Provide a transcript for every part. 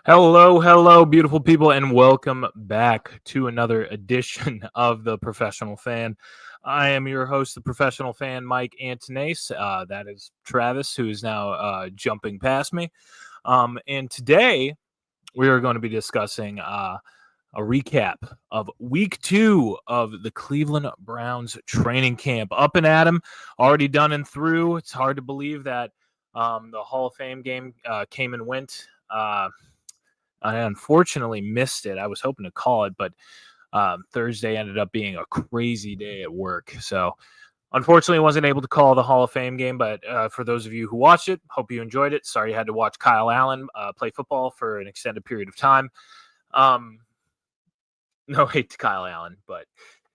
Hello, hello, beautiful people, and welcome back to another edition of The Professional Fan. I am your host, The Professional Fan, Mike Antonase. That is Travis, who is now jumping past me. And today we are going to be discussing a recap of week 2 of the Cleveland Browns training camp. Up and at 'em, already done and through. It's hard to believe that the Hall of Fame game came and went. I unfortunately missed it. I was hoping to call it, but Thursday ended up being a crazy day at work. So unfortunately, wasn't able to call the Hall of Fame game. But for those of you who watched it, hope you enjoyed it. Sorry you had to watch Kyle Allen play football for an extended period of time. No hate to Kyle Allen, but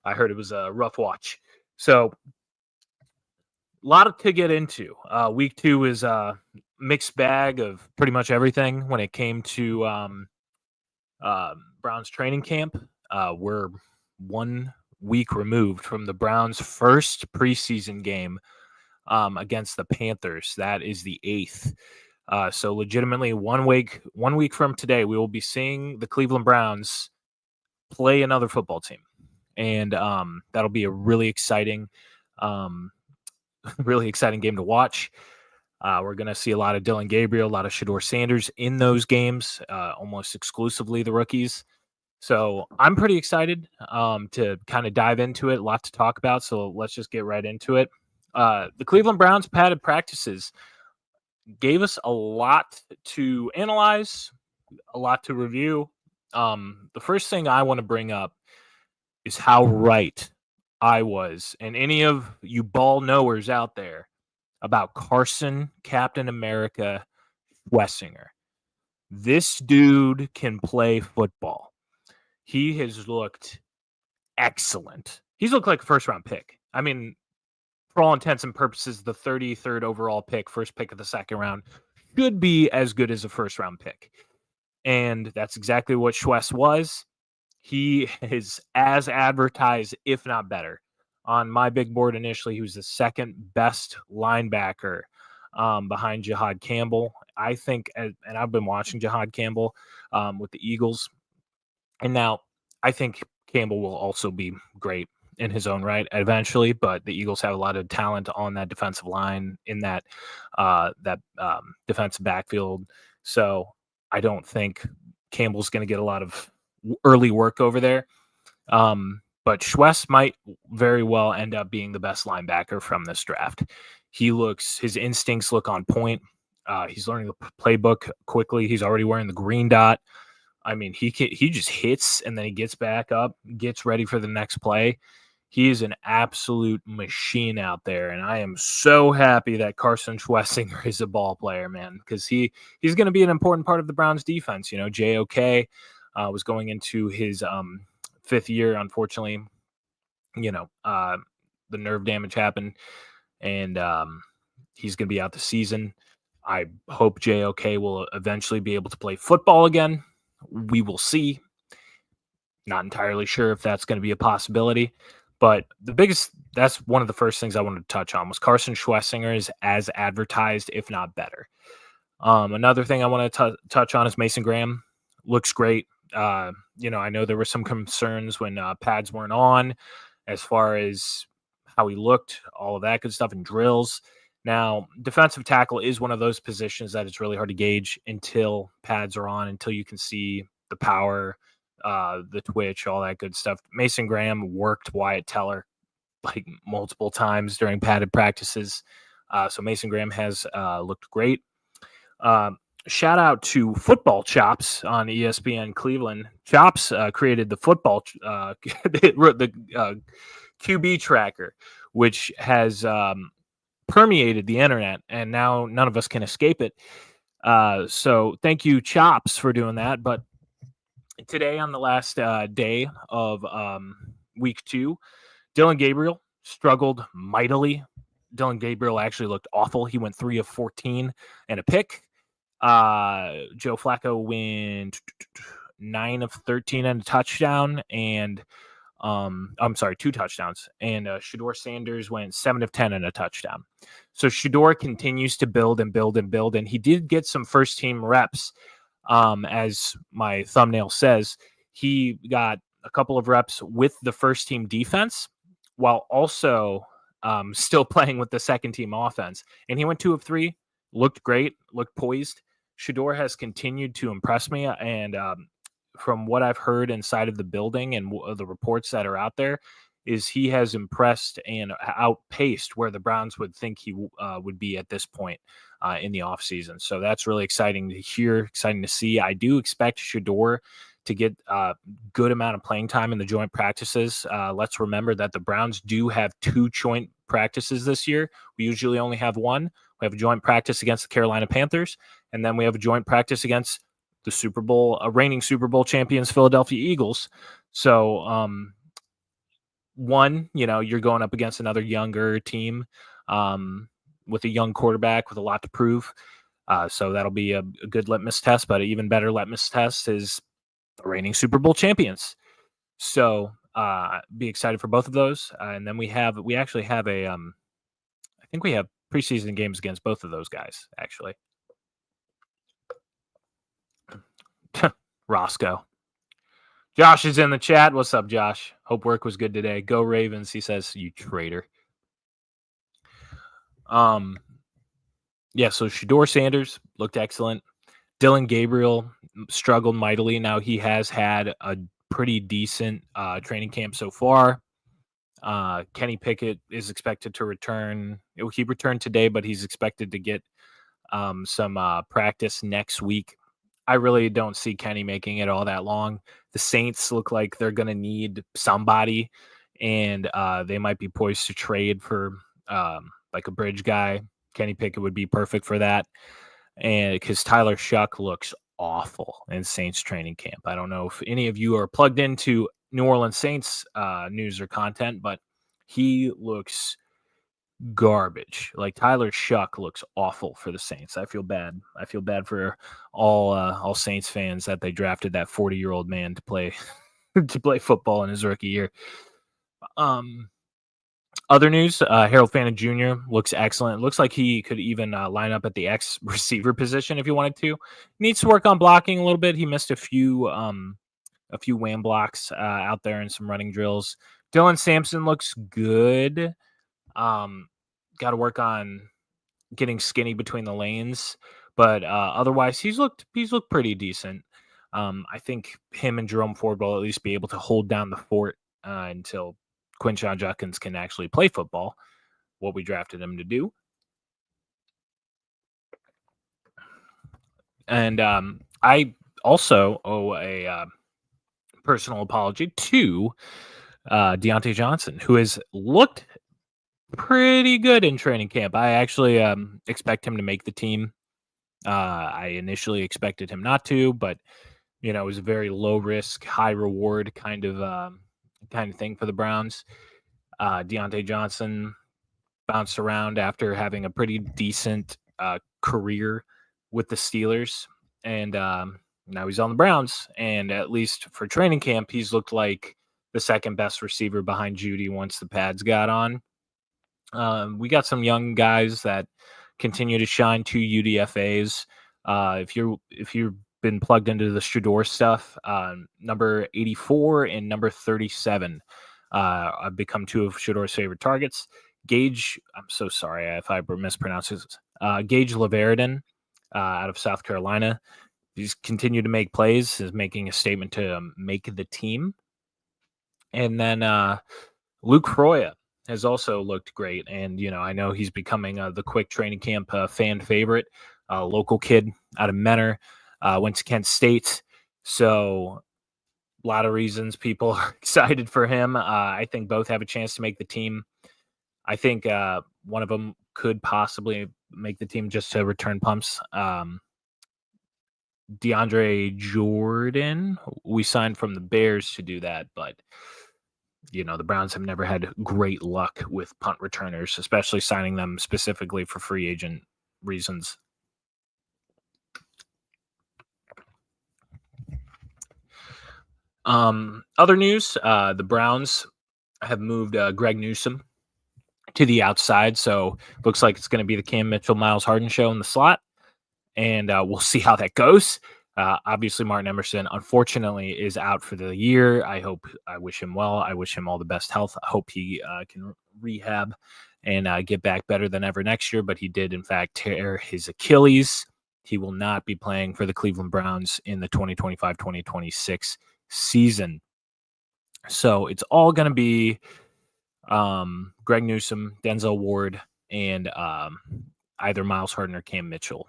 I heard it was a rough watch. So a lot to get into. Week 2 is a mixed bag of pretty much everything when it came to Browns training camp. We're 1 week removed from the Browns' first preseason game against the Panthers. That is the 8th. So legitimately 1 week from today, we will be seeing the Cleveland Browns play another football team. And that'll be a really exciting game to watch. We're going to see a lot of Dylan Gabriel, a lot of Shedeur Sanders in those games, almost exclusively the rookies. So I'm pretty excited to kind of dive into it. A lot to talk about, so let's just get right into it. The Cleveland Browns padded practices gave us a lot to analyze, a lot to review. The first thing I want to bring up is how right I was, and any of you ball knowers out there, about Carson, Captain America, Wessinger. This dude can play football. He has looked excellent. He's looked like a first-round pick. I mean, for all intents and purposes, the 33rd overall pick, first pick of the second round, should be as good as a first-round pick. And that's exactly what Schwess was. He is as advertised, if not better. On my big board initially, he was the second best linebacker behind Jihad Campbell. I think, and I've been watching Jihad Campbell with the Eagles, and now I think Campbell will also be great in his own right eventually, but the Eagles have a lot of talent on that defensive line in that defensive backfield. So I don't think Campbell's going to get a lot of early work over there. But Schwess might very well end up being the best linebacker from this draft. His instincts look on point. He's learning the playbook quickly. He's already wearing the green dot. I mean, he just hits and then he gets back up, gets ready for the next play. He is an absolute machine out there, and I am so happy that Carson Schwessinger is a ball player, man, because he's going to be an important part of the Browns defense. You know, JOK was going into his 5th year, unfortunately. You know, the nerve damage happened, and he's going to be out the season. I hope JOK will eventually be able to play football again. We will see. Not entirely sure if that's going to be a possibility. But that's one of the first things I wanted to touch on was Carson Schwessinger is as advertised, if not better. Another thing I want to touch on is Mason Graham. Looks great. I know there were some concerns when pads weren't on as far as how he looked, all of that good stuff, and drills. Now, defensive tackle is one of those positions that it's really hard to gauge until pads are on, until you can see the power, the twitch, all that good stuff. Mason Graham worked Wyatt Teller like multiple times during padded practices. So Mason Graham has looked great. Shout out to Football Chops on ESPN Cleveland. Chops created the football, the QB tracker, which has permeated the internet, and now none of us can escape it. So thank you, Chops, for doing that. But today, on the last day of week 2, Dylan Gabriel struggled mightily. Dylan Gabriel actually looked awful. He went 3 of 14 and a pick. Joe Flacco went 9 of 13 and a touchdown, and 2 touchdowns. And Shedeur Sanders went 7 of 10 and a touchdown. So Shedeur continues to build and build and build, and he did get some first-team reps As my thumbnail says, he got a couple of reps with the first team defense while also still playing with the second team offense. And he went 2 of 3, looked great, looked poised. Shedeur has continued to impress me. And from what I've heard inside of the building and the reports that are out there, is he has impressed and outpaced where the Browns would think he would be at this point in the offseason. So that's really exciting to hear, exciting to see. I do expect Shedeur to get a good amount of playing time in the joint practices. Let's remember that the Browns do have 2 joint practices this year. We usually only have one. We have a joint practice against the Carolina Panthers, and then we have a joint practice against the reigning Super Bowl champions, Philadelphia Eagles. So, one, you're going up against another younger team with a young quarterback with a lot to prove. So that'll be a good litmus test, but an even better litmus test is the reigning Super Bowl champions. So be excited for both of those. And then we actually have I think we have preseason games against both of those guys, actually. Roscoe. Josh is in the chat. What's up, Josh? Hope work was good today. Go Ravens, he says, you traitor. Yeah, so Shedeur Sanders looked excellent. Dylan Gabriel struggled mightily. Now he has had a pretty decent training camp so far. Kenny Pickett is expected to return. He returned today, but he's expected to get some practice next week. I really don't see Kenny making it all that long. The Saints look like they're going to need somebody, and they might be poised to trade for like a bridge guy. Kenny Pickett would be perfect for that. And because Tyler Shuck looks awful in Saints training camp. I don't know if any of you are plugged into New Orleans Saints news or content, but he looks garbage. Like Tyler Shuck looks awful for the Saints. I feel bad. I feel bad for all Saints fans that they drafted that 40-year-old man to play football in his rookie year. Other news, Harold Fannin Jr. looks excellent. It looks like he could even line up at the X receiver position if he wanted to. Needs to work on blocking a little bit. He missed a few wham blocks out there and some running drills. Dylan Sampson looks good. Got to work on getting skinny between the lanes, but otherwise he's looked pretty decent. I think him and Jerome Ford will at least be able to hold down the fort until Quinshon Judkins can actually play football, what we drafted him to do. And I also owe a personal apology to Deontay Johnson, who has looked pretty good in training camp. I actually expect him to make the team. I initially expected him not to, but it was a very low risk, high reward kind of thing for the Browns. Deontay Johnson bounced around after having a pretty decent career with the Steelers, and now he's on the Browns. And at least for training camp, he's looked like the second best receiver behind Judy once the pads got on. We got some young guys that continue to shine, 2 UDFAs. If you've been plugged into the Shedeur stuff, number 84 and number 37 have become 2 of Shedeur's favorite targets. Gage, I'm so sorry if I mispronounce this. Gage Laveridan out of South Carolina. He's continued to make plays, is making a statement to make the team. And then Luke Froya has also looked great. And, I know he's becoming the quick training camp fan favorite, local kid out of Menor, went to Kent State. So a lot of reasons people are excited for him. I think both have a chance to make the team. I think one of them could possibly make the team just to return pumps. DeAndre Jordan, we signed from the Bears to do that, but the Browns have never had great luck with punt returners, especially signing them specifically for free agent reasons. Other news, the Browns have moved Greg Newsome to the outside, so looks like it's going to be the Cam Mitchell, Miles Harden show in the slot, and we'll see how that goes. Obviously, Martin Emerson, unfortunately, is out for the year. I wish him well. I wish him all the best health. I hope he can rehab and get back better than ever next year. But he did, in fact, tear his Achilles. He will not be playing for the Cleveland Browns in the 2025-2026 season. So it's all going to be Greg Newsome, Denzel Ward, and either Miles Harden or Cam Mitchell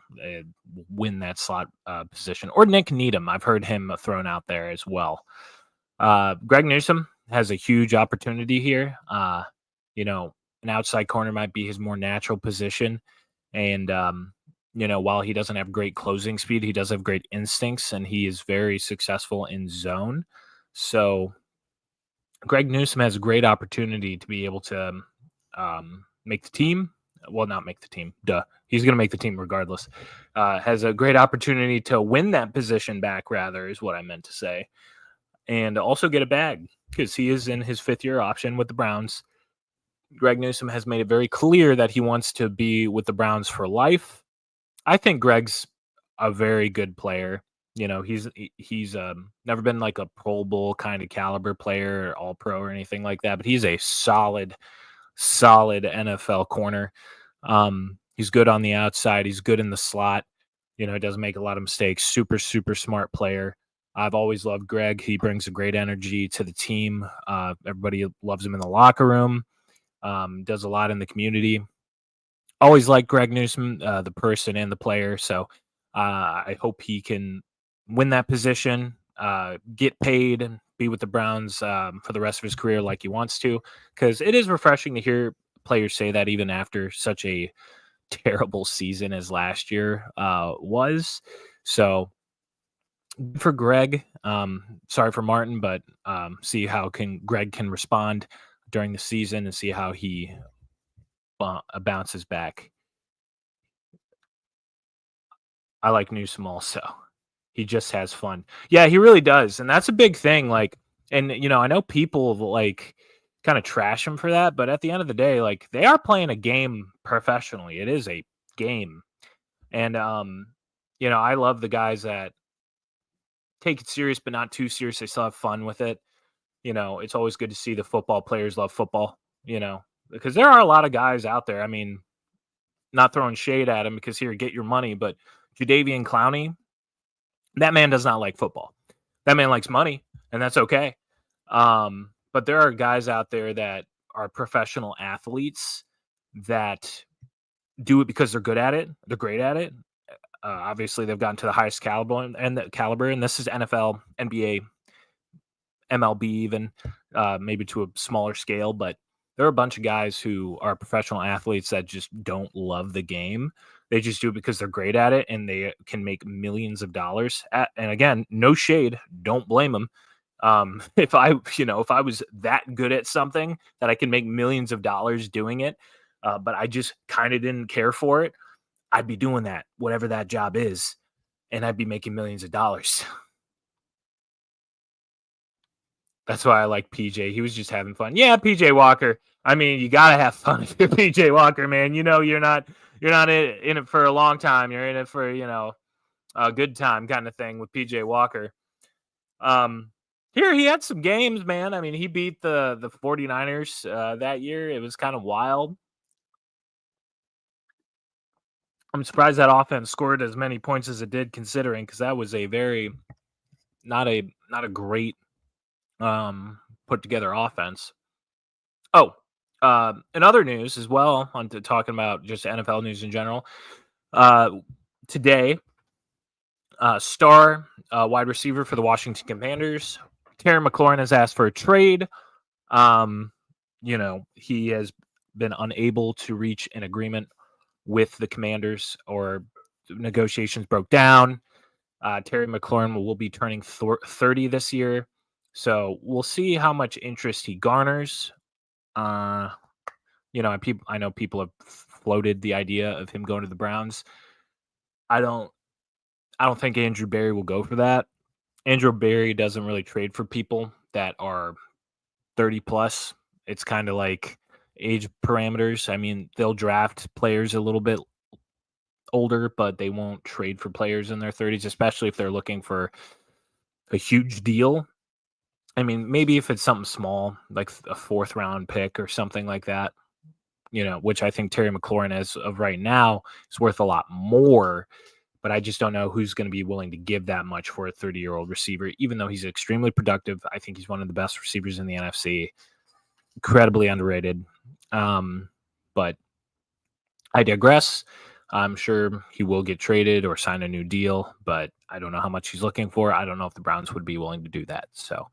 win that slot position, or Nick Needham. I've heard him thrown out there as well. Greg Newsome has a huge opportunity here. An outside corner might be his more natural position. And, while he doesn't have great closing speed, he does have great instincts, and he is very successful in zone. So Greg Newsome has a great opportunity to be able to make the team. Well, not make the team. Duh. He's going to make the team regardless. Has a great opportunity to win that position back, rather, is what I meant to say. And also get a bag because he is in his fifth-year option with the Browns. Greg Newsome has made it very clear that he wants to be with the Browns for life. I think Greg's a very good player. He's never been like a Pro Bowl kind of caliber player or all pro or anything like that, but he's a solid NFL corner. He's good on the outside. He's good in the slot. He doesn't make a lot of mistakes. Super, super smart player. I've always loved Greg. He brings a great energy to the team. Everybody loves him in the locker room. Does a lot in the community. Always liked Greg Newsome, the person and the player. So I hope he can win that position, get paid, and be with the Browns for the rest of his career like he wants to. Because it is refreshing to hear players say that even after such a terrible season as last year was. So for Greg, sorry for Martin, but see how Greg can respond during the season and see how he bounces back. I like Newsome also. He just has fun. Yeah, he really does. And that's a big thing. And I know people kind of trash him for that, but at the end of the day, they are playing a game professionally. It is a game. And I love the guys that take it serious but not too serious. They still have fun with it. It's always good to see the football players love football, because there are a lot of guys out there. I mean, not throwing shade at him because here, get your money, but Jadeveon Clowney, that man does not like football. That man likes money, and that's okay. But there are guys out there that are professional athletes that do it because they're good at it. They're great at it. Obviously, they've gotten to the highest caliber, and this is NFL, NBA, MLB, even maybe to a smaller scale. But there are a bunch of guys who are professional athletes that just don't love the game. They just do it because they're great at it and they can make millions of dollars. And again, no shade, don't blame them. If I was that good at something that I can make millions of dollars doing it, but I just kind of didn't care for it, I'd be doing that, whatever that job is, and I'd be making millions of dollars. That's why I like PJ. He was just having fun. Yeah, PJ Walker. I mean, you gotta have fun if you're PJ Walker, man. You're not in it for a long time. You're in it for a good time kind of thing with PJ Walker. Here he had some games, man. I mean, he beat the 49ers that year. It was kind of wild. I'm surprised that offense scored as many points as it did, considering because that was a very not a great put together offense. Oh, in other news as well, on to talking about just NFL news in general. Today, star wide receiver for the Washington Commanders, Terry McLaurin, has asked for a trade. He has been unable to reach an agreement with the Commanders, or negotiations broke down. Terry McLaurin will be turning 30 this year. So we'll see how much interest he garners. I know people have floated the idea of him going to the Browns. I don't think Andrew Berry will go for that. Andrew Berry doesn't really trade for people that are 30 plus. It's kind of like age parameters. I mean, they'll draft players a little bit older, but they won't trade for players in their 30s, especially if they're looking for a huge deal. I mean, maybe if it's something small, like a fourth round pick or something like that, which I think Terry McLaurin, as of right now, is worth a lot more. But I just don't know who's going to be willing to give that much for a 30-year-old receiver, even though he's extremely productive. I think he's one of the best receivers in the NFC, incredibly underrated. But I digress. I'm sure he will get traded or sign a new deal, but I don't know how much he's looking for. I don't know if the Browns would be willing to do that. So,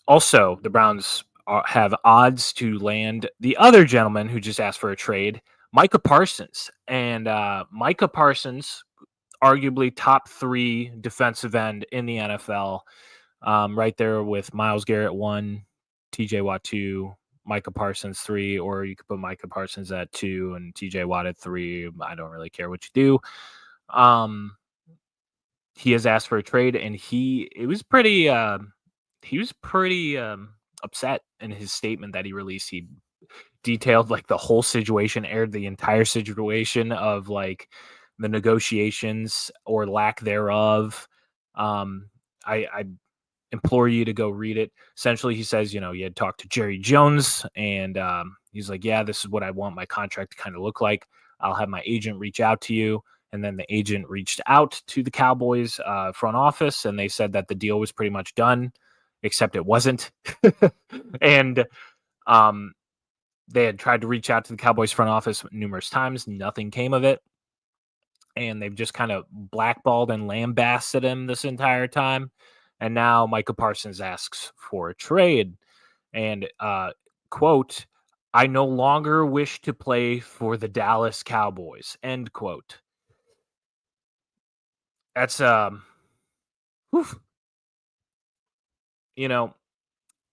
also, the Browns have odds to land the other gentleman who just asked for a trade, Micah Parsons. And Micah Parsons, arguably top 3 defensive end in the NFL, right there with Myles Garrett 1, TJ Watt 2, Micah Parsons 3, or you could put Micah Parsons at 2 and TJ Watt at 3. I don't really care what you do. He has asked for a trade, and he was pretty upset in his statement that he released. He detailed like the whole situation, aired the entire situation of like the negotiations or lack thereof. I implore you to go read it. Essentially, he says, he had talked to Jerry Jones, and he's like, yeah, this is what I want my contract to kind of look like. I'll have my agent reach out to you. And then the agent reached out to the Cowboys front office, and they said that the deal was pretty much done, except it wasn't. And they had tried to reach out to the Cowboys front office numerous times. Nothing came of it. And they've just kind of blackballed and lambasted him this entire time. And now Micah Parsons asks for a trade. And, quote, I no longer wish to play for the Dallas Cowboys, end quote. That's,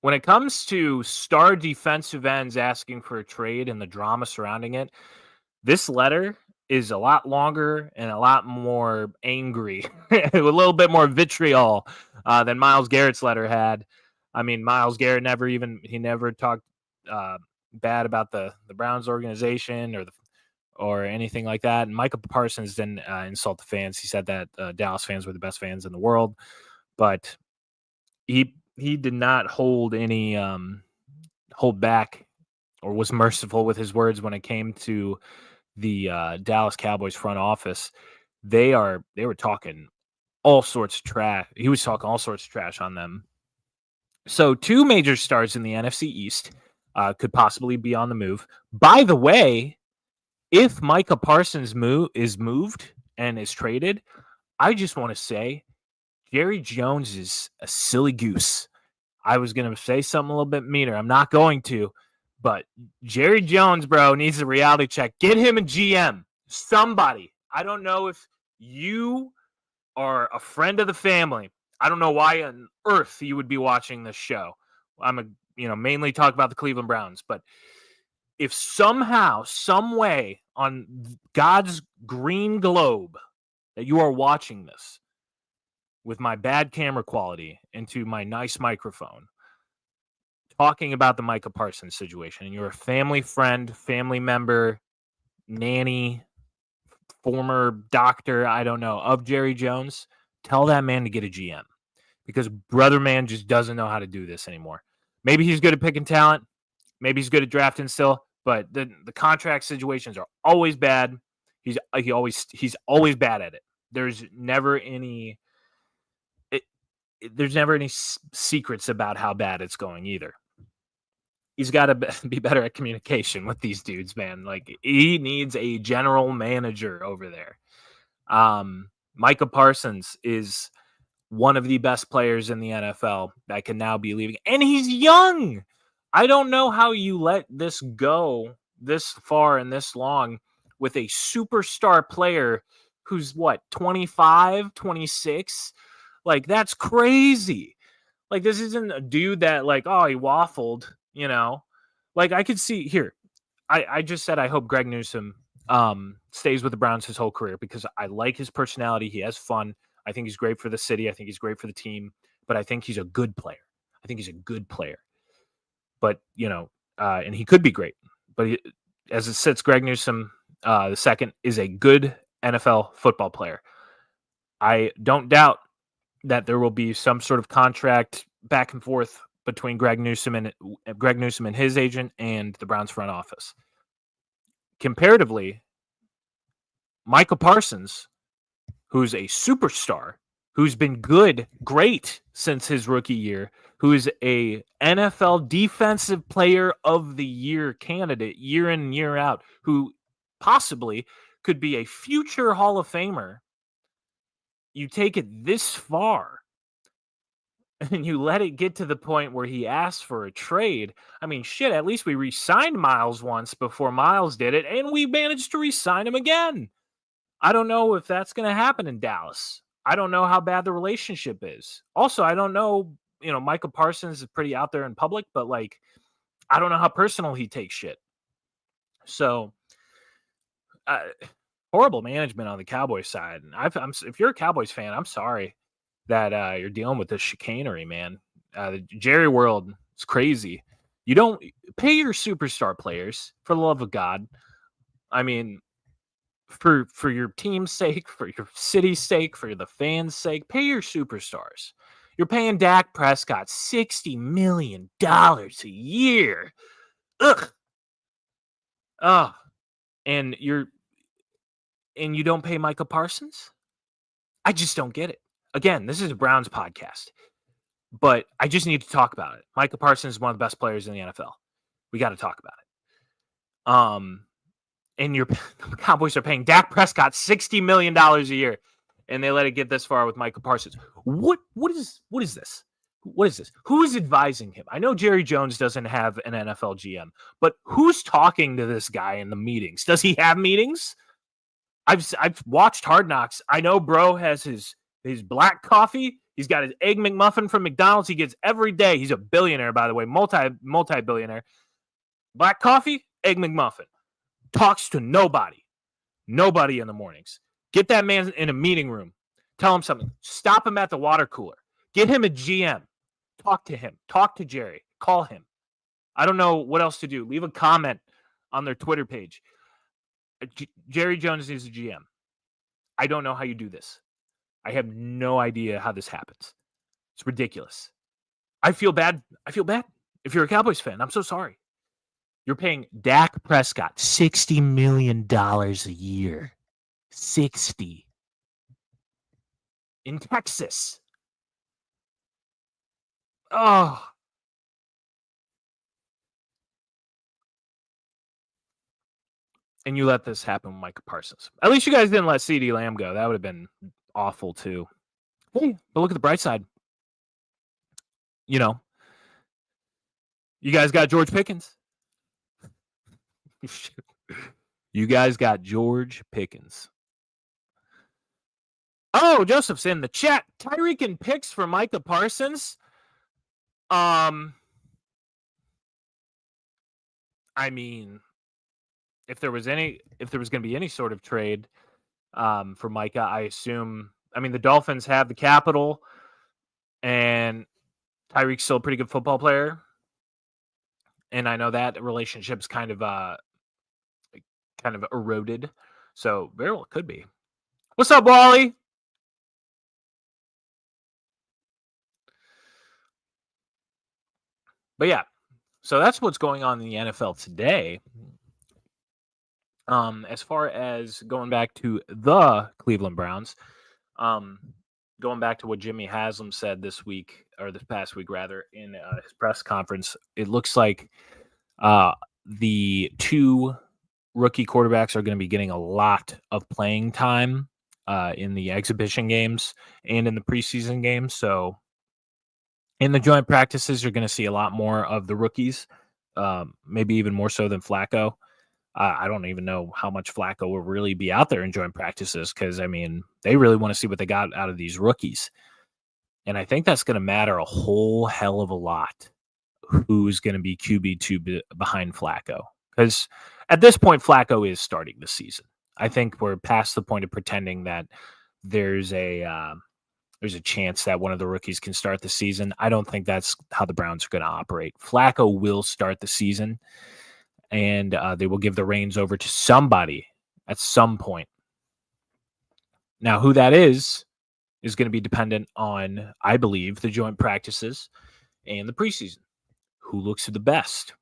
when it comes to star defensive ends asking for a trade and the drama surrounding it, this letter is a lot longer and a lot more angry, a little bit more vitriol than Myles Garrett's letter had. I mean, Myles Garrett never talked bad about the Browns organization or anything like that. And Micah Parsons didn't insult the fans. He said that Dallas fans were the best fans in the world, but he did not hold back or was merciful with his words when it came to the Dallas Cowboys front office. They were talking all sorts of trash. He was talking all sorts of trash on them. So 2 major stars in the NFC East could possibly be on the move. By the way, if Micah Parsons is moved and is traded, I just want to say Jerry Jones is a silly goose. I was going to say something a little bit meaner. I'm not going to, but Jerry Jones, bro, needs a reality check. Get him a GM. Somebody. I don't know if you are a friend of the family. I don't know why on earth you would be watching this show. I'm mainly talk about the Cleveland Browns, but if somehow, some way on God's green globe that you are watching this with my bad camera quality into my nice microphone, talking about the Micah Parsons situation, and you're a family friend, family member, nanny, former doctor, I don't know, of Jerry Jones, tell that man to get a GM, because brother man just doesn't know how to do this anymore. Maybe he's good at picking talent. Maybe he's good at drafting still, but the contract situations are always bad. He's always bad at it. There's never any secrets about how bad it's going either. He's got to be better at communication with these dudes, man. Like, he needs a general manager over there. Micah Parsons is one of the best players in the NFL that can now be leaving, and he's young. I don't know how you let this go this far and this long with a superstar player who's 25, 26. Like, that's crazy. Like, this isn't a dude that he waffled, Like, I could see here. I just said I hope Greg Newsome stays with the Browns his whole career, because I like his personality. He has fun. I think he's great for the city. I think he's great for the team. But I think he's a good player. But, and he could be great. But as it sits, Greg Newsome, The second is a good NFL football player. I don't doubt that there will be some sort of contract back and forth between Greg Newsome and his agent and the Browns front office. Comparatively, Michael Parsons, who's a superstar, who's been great since his rookie year, who is a NFL Defensive Player of the Year candidate year in and year out, who possibly could be a future Hall of Famer. You take it this far and you let it get to the point where he asked for a trade. I mean, shit, at least we re-signed Miles once before Miles did it, and we managed to re-sign him again. I don't know if that's going to happen in Dallas. I don't know how bad the relationship is. Also, I don't know, Michael Parsons is pretty out there in public, but like, I don't know how personal he takes shit. So, horrible management on the Cowboys side. And if you're a Cowboys fan, I'm sorry that you're dealing with this chicanery, man. The Jerry world is crazy. You don't pay your superstar players, for the love of God. I mean, for your team's sake, for your city's sake, for the fans' sake, pay your superstars. You're paying Dak Prescott $60 million a year. Ugh. Oh. And you don't pay Micah Parsons? I just don't get it. Again, this is a Browns podcast, but I just need to talk about it. Micah Parsons is one of the best players in the NFL. We got to talk about it. And your Cowboys are paying Dak Prescott $60 million a year, and they let it get this far with Micah Parsons. What is this? What is this? Who is advising him? I know Jerry Jones doesn't have an NFL GM, but who's talking to this guy in the meetings? Does he have meetings? I've watched Hard Knocks. I know bro has his black coffee. He's got his egg McMuffin from McDonald's. He gets every day. He's a billionaire, by the way, multi-billionaire. Black coffee, egg McMuffin. Talks to nobody in the mornings. Get that man in a meeting room. Tell him something. Stop him at the water cooler. Get him a GM. Talk to him. Talk to Jerry. Call him. I don't know what else to do. Leave a comment on their Twitter page. Jerry Jones is a GM. I don't know how you do this. I have no idea how this happens. It's ridiculous. I feel bad. If you're a Cowboys fan, I'm so sorry. You're paying Dak Prescott $60 million a year. 60. In Texas. Oh. And you let this happen with Micah Parsons. At least you guys didn't let CeeDee Lamb go. That would have been awful too. Hey, but look at the bright side. You guys got George Pickens. You guys got George Pickens. Oh, Joseph's in the chat. Tyreek and picks for Micah Parsons. I mean, if there was going to be any sort of trade for Micah, I assume. I mean, the Dolphins have the capital, and Tyreek's still a pretty good football player, and I know that relationship's kind of eroded, so very well it could be. What's up, Wally? But yeah, so that's what's going on in the NFL today. As far as going back to the Cleveland Browns, going back to what Jimmy Haslam said this past week, rather, in his press conference, it looks like the two rookie quarterbacks are going to be getting a lot of playing time in the exhibition games and in the preseason games. So in the joint practices, you're going to see a lot more of the rookies, maybe even more so than Flacco. I don't even know how much Flacco will really be out there in joint practices because, I mean, they really want to see what they got out of these rookies. And I think that's going to matter a whole hell of a lot who's going to be QB2 behind Flacco. Because at this point, Flacco is starting the season. I think we're past the point of pretending that there's a chance that one of the rookies can start the season. I don't think that's how the Browns are going to operate. Flacco will start the season, and they will give the reins over to somebody at some point. Now, who that is going to be dependent on, I believe, the joint practices and the preseason. Who looks the best?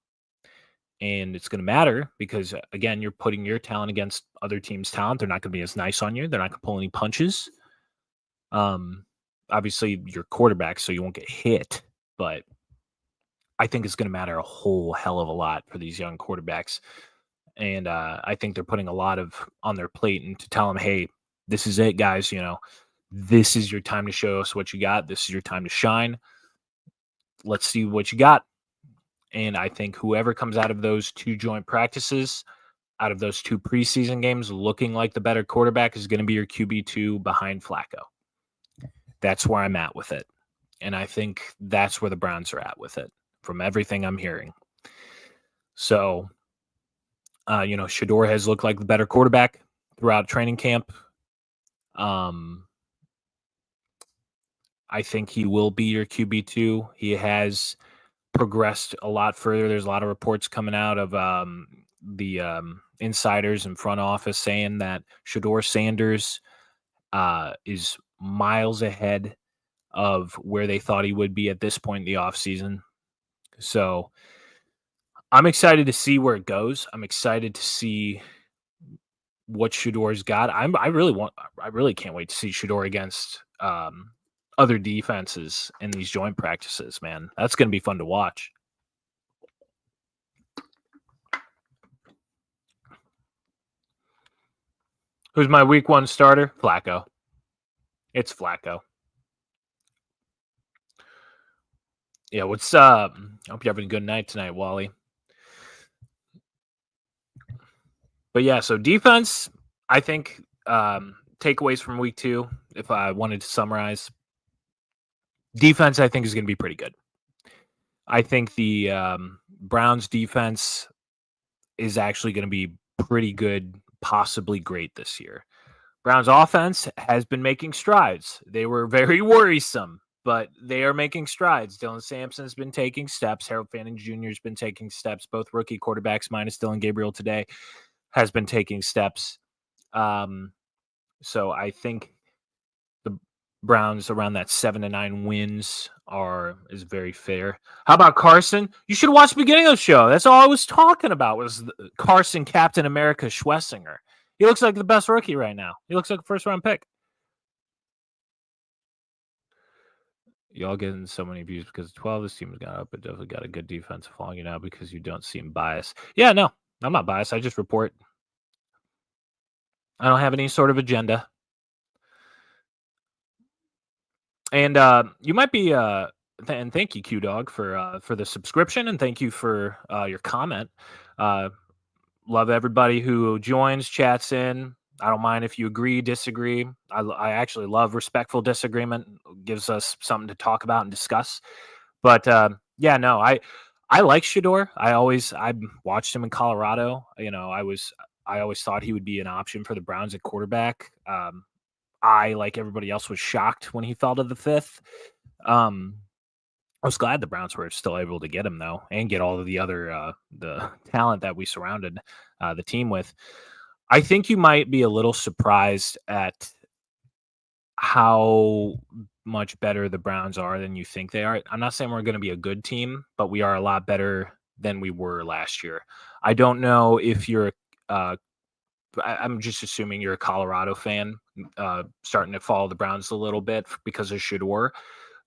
And it's going to matter because, again, you're putting your talent against other teams' talent. They're not going to be as nice on you. They're not going to pull any punches. Obviously, you're quarterback, so you won't get hit. But I think it's going to matter a whole hell of a lot for these young quarterbacks. And I think they're putting a lot on their plate, and to tell them, hey, this is it, guys. This is your time to show us what you got. This is your time to shine. Let's see what you got. And I think whoever comes out of those 2 joint practices, out of those 2 preseason games, looking like the better quarterback is going to be your QB2 behind Flacco. That's where I'm at with it. And I think that's where the Browns are at with it from everything I'm hearing. So, Shedeur has looked like the better quarterback throughout training camp. I think he will be your QB2. He has progressed a lot further. There's a lot of reports coming out of the insiders and front office saying that Shedeur Sanders is miles ahead of where they thought he would be at this point in the offseason. So I'm excited to see where it goes. I'm excited to see what Shedeur's got. I really can't wait to see Shedeur against other defenses in these joint practices, man. That's going to be fun to watch. Who's my week 1 starter? Flacco. It's Flacco. Yeah, what's up? Hope you're having a good night tonight, Wally. But yeah, so defense, I think takeaways from week 2, if I wanted to summarize. Defense, I think, is going to be pretty good. I think the Browns defense is actually going to be pretty good, possibly great this year. Browns offense has been making strides. They were very worrisome, but they are making strides. Dylan Sampson's been taking steps. Harold Fanning Jr. has been taking steps. Both rookie quarterbacks, minus Dylan Gabriel today, has been taking steps. So I think the Browns around that 7-9 wins is very fair. How about Carson? You should watch the beginning of the show. That's all I was talking about was Carson, Captain America Schlesinger. He looks like the best rookie right now. He looks like a first-round pick. Y'all getting so many views because 12 this team has got up, but definitely got a good defense following you now because you don't seem biased. Yeah, no, I'm not biased. I just report. I don't have any sort of agenda. And you might be and thank you, Q Dog, for the subscription, and thank you for your comment. Love everybody who joins, chats in. I don't mind if you agree, disagree. I actually love respectful disagreement. It gives us something to talk about and discuss. But yeah, no, I like Shedeur. I watched him in Colorado. I always thought he would be an option for the Browns at quarterback. I, like everybody else, was shocked when he fell to the 5th. I was glad the Browns were still able to get him, though, and get all of the other the talent that we surrounded the team with. I think you might be a little surprised at how much better the Browns are than you think they are. I'm not saying we're going to be a good team, but we are a lot better than we were last year. I don't know if you're I'm just assuming you're a Colorado fan, starting to follow the Browns a little bit because of Shedeur,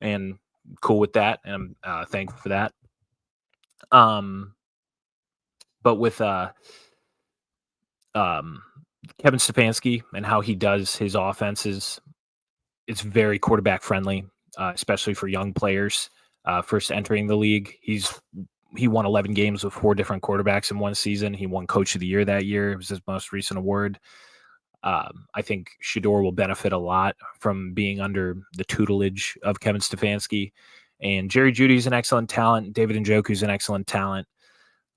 and cool with that, and I'm thankful for that. But with Kevin Stefanski and how he does his offenses, it's very quarterback friendly, especially for young players first entering the league. He won 11 games with 4 different quarterbacks in one season. He won Coach of the Year that year. It was his most recent award. I think Shedeur will benefit a lot from being under the tutelage of Kevin Stefanski. And Jerry Jeudy's an excellent talent. David Njoku's an excellent talent.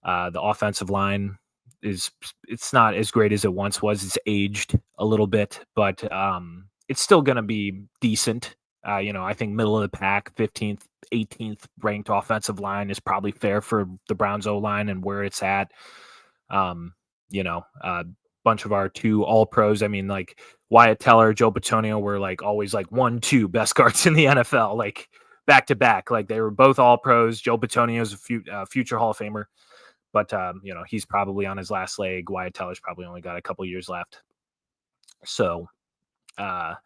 The offensive line it's not as great as it once was. It's aged a little bit, but it's still going to be decent. I think middle of the pack, 15th, 18th ranked offensive line is probably fair for the Browns O-line and where it's at. But bunch of our 2 all pros. I mean, like Wyatt Teller, Joe Bitonio were like always like 1, 2 best guards in the NFL, like back to back. Like they were both all pros. Joe Bitonio is a future Hall of Famer, but he's probably on his last leg. Wyatt Teller's probably only got a couple years left. So, yeah,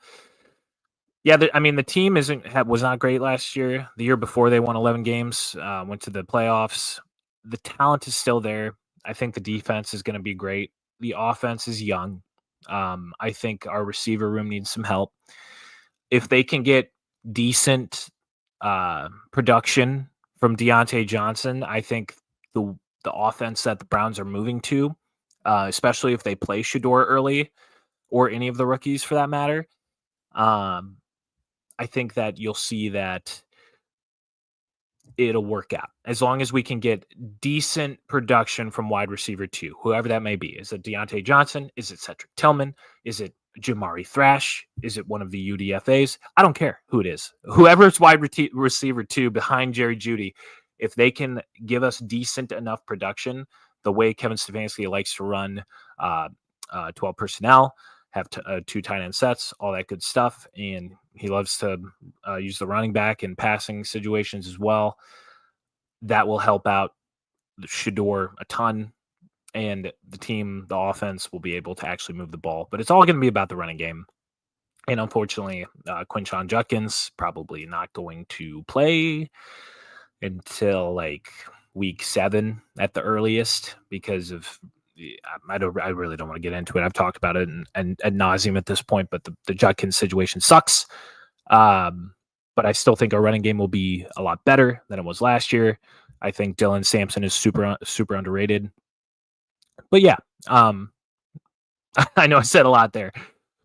I mean, the team was not great last year. The year before, they won 11 games, went to the playoffs. The talent is still there. I think the defense is going to be great. The offense is young. I think our receiver room needs some help. If they can get decent production from Deontay Johnson, I think the offense that the Browns are moving to, especially if they play Shedeur early or any of the rookies for that matter, I think that you'll see that it'll work out as long as we can get decent production from wide receiver 2, whoever that may be. Is it Deontay Johnson? Is it Cedric Tillman? Is it Jamari Thrash? Is it one of the UDFAs? I don't care who it is. Whoever's wide receiver 2 behind Jerry Jeudy, if they can give us decent enough production, the way Kevin Stefanski likes to run 12 personnel, have 2 tight end sets, all that good stuff. And he loves to use the running back in passing situations as well. That will help out the Shedeur a ton. And the team, the offense, will be able to actually move the ball. But it's all going to be about the running game. And unfortunately, Quinshon Judkins probably not going to play until like week 7 at the earliest because of I really don't want to get into it. I've talked about it and ad nauseum at this point, but the Judkins situation sucks. But I still think our running game will be a lot better than it was last year. I think Dylan Sampson is super underrated. But yeah, I know I said a lot there,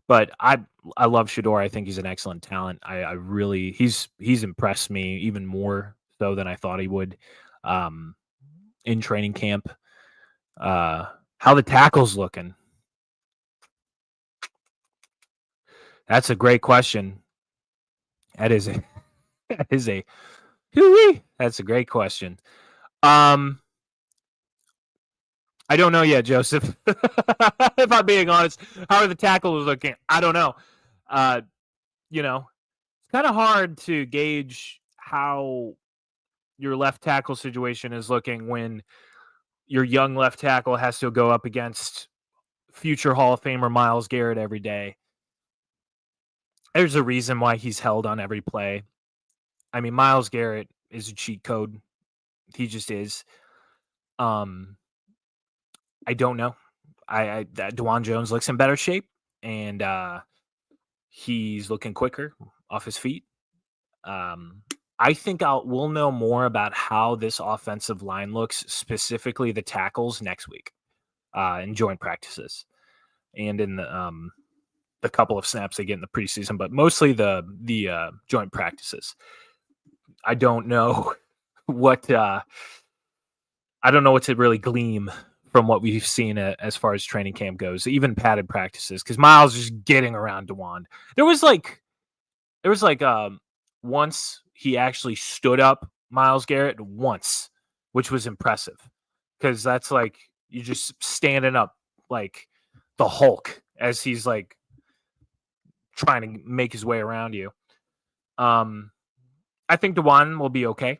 but I love Shedeur. I think he's an excellent talent. I really he's impressed me even more so than I thought he would in training camp. How the tackles looking? That's a great question. That is a that's a great question. I don't know yet, Joseph. If I'm being honest, how are the tackles looking? I don't know. It's kind of hard to gauge how your left tackle situation is looking when your young left tackle has to go up against future Hall of Famer Myles Garrett every day. There's a reason why he's held on every play. I mean, Myles Garrett is a cheat code. He just is. I don't know. Dwan Jones looks in better shape, and he's looking quicker off his feet. I think we'll know more about how this offensive line looks, specifically the tackles, next week in joint practices and in the couple of snaps they get in the preseason, but mostly the joint practices. I don't know what to really glean from what we've seen as far as training camp goes, even padded practices, because Myles is getting around Dwan. There was like once he actually stood up Myles Garrett once, which was impressive, because that's like you just standing up like the Hulk as he's like trying to make his way around you. I think Dwan will be okay.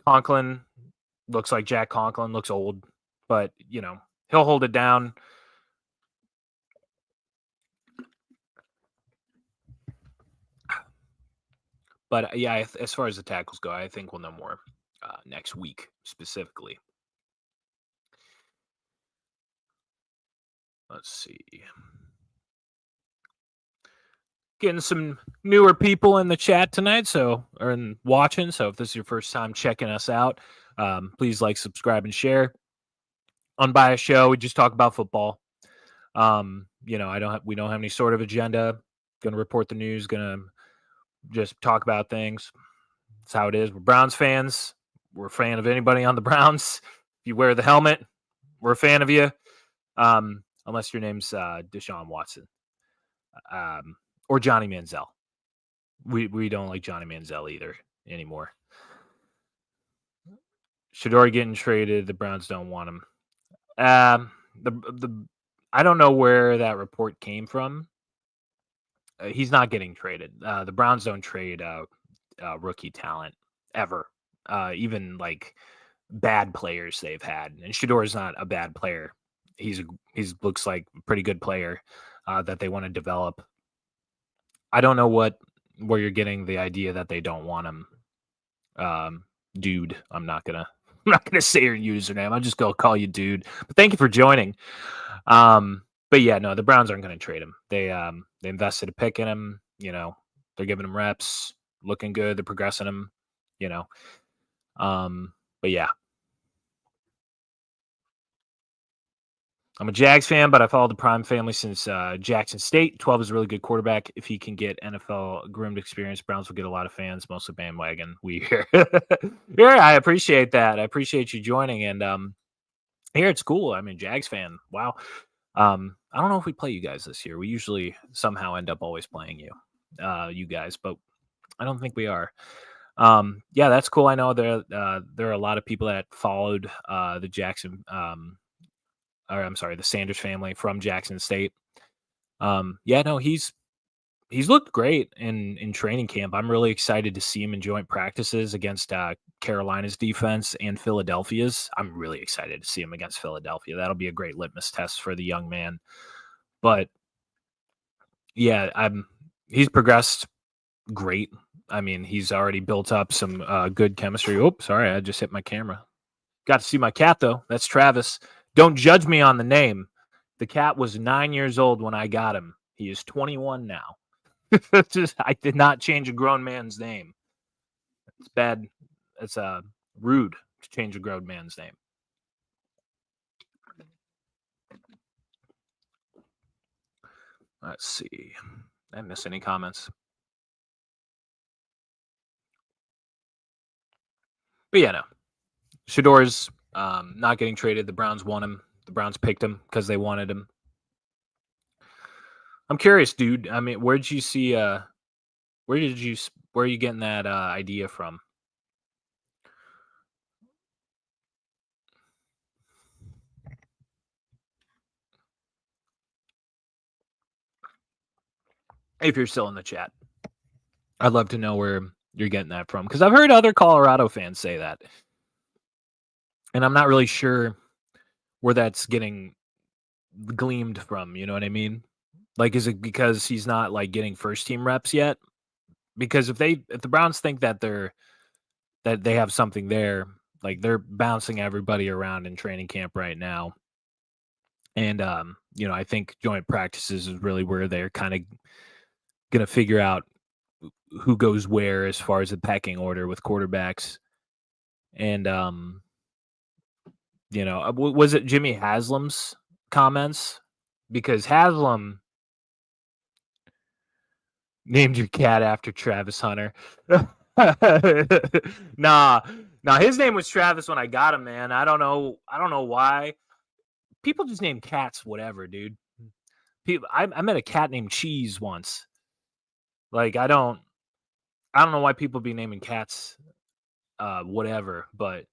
Conklin looks like Jack Conklin, looks old, but he'll hold it down. But yeah, as far as the tackles go, I think we'll know more next week specifically. Let's see. Getting some newer people in the chat tonight, or watching. So if this is your first time checking us out, please like, subscribe, and share. Unbiased show. We just talk about football. We don't have any sort of agenda. Gonna report the news. Gonna just talk about things. That's how it is. We're Browns fans. We're a fan of anybody on the Browns. If you wear the helmet, we're a fan of you. Unless your name's Deshaun Watson. Or Johnny Manziel. We don't like Johnny Manziel either anymore. Shedeur getting traded. The Browns don't want him. the I don't know where that report came from. He's not getting traded. The Browns don't trade rookie talent ever. Even like bad players they've had, and Shedeur is not a bad player. He's looks like a pretty good player that they want to develop. I don't know where you're getting the idea that they don't want him. Dude, I'm not gonna I'm not gonna say your username. I'm just gonna call you dude. But thank you for joining. But yeah, no, the Browns aren't gonna trade him. They invested a pick in him. They're giving him reps, looking good. They're progressing him. You know, but yeah, I'm a Jags fan, but I followed the Prime family since Jackson State. 12 is a really good quarterback. If he can get NFL groomed experience, Browns will get a lot of fans, mostly bandwagon. We here. Yeah, I appreciate that. I appreciate you joining. And here it's cool. I mean, Jags fan. Wow. I don't know if we play you guys this year. We usually somehow end up always playing you guys, but I don't think we are. Yeah, that's cool. I know there are a lot of people that followed the Jackson or I'm sorry, the Sanders family from Jackson State. Yeah, no, he's looked great in training camp. I'm really excited to see him in joint practices against Carolina's defense and Philadelphia's. I'm really excited to see him against Philadelphia. That'll be a great litmus test for the young man. But yeah, he's progressed great. I mean, he's already built up some good chemistry. Oops, sorry, I just hit my camera. Got to see my cat though. That's Travis. Don't judge me on the name. The cat was 9 years old when I got him. He is 21 now. I did not change a grown man's name. It's bad. It's rude to change a grown man's name. Let's see. Did I miss any comments? But yeah, no. Shedeur's not getting traded. The Browns want him. The Browns picked him because they wanted him. I'm curious, dude. I mean, where did you see? Where are you getting that idea from? If you're still in the chat, I'd love to know where you're getting that from because I've heard other Colorado fans say that, and I'm not really sure where that's getting gleamed from. You know what I mean? Like, is it because he's not like getting first team reps yet? Because if the Browns think that they have something there, like they're bouncing everybody around in training camp right now. And I think joint practices is really where they're kind of gonna figure out who goes where as far as the pecking order with quarterbacks. And was it Jimmy Haslam's comments? Because Haslam named your cat after Travis Hunter. Nah, his name was Travis when I got him, man. I don't know why. People just name cats whatever, dude. I met a cat named Cheese once. Like I don't know why people be naming cats whatever, but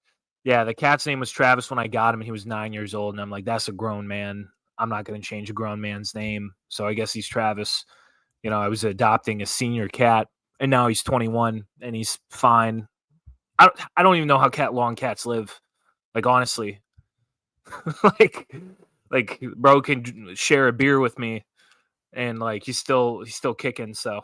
yeah, the cat's name was Travis when I got him. He was 9 years old, and I'm like, that's a grown man. I'm not going to change a grown man's name, so I guess he's Travis. I was adopting a senior cat, and now he's 21 and he's fine. I don't even know how long cats live. Like honestly, like bro can share a beer with me, and like he's still kicking. So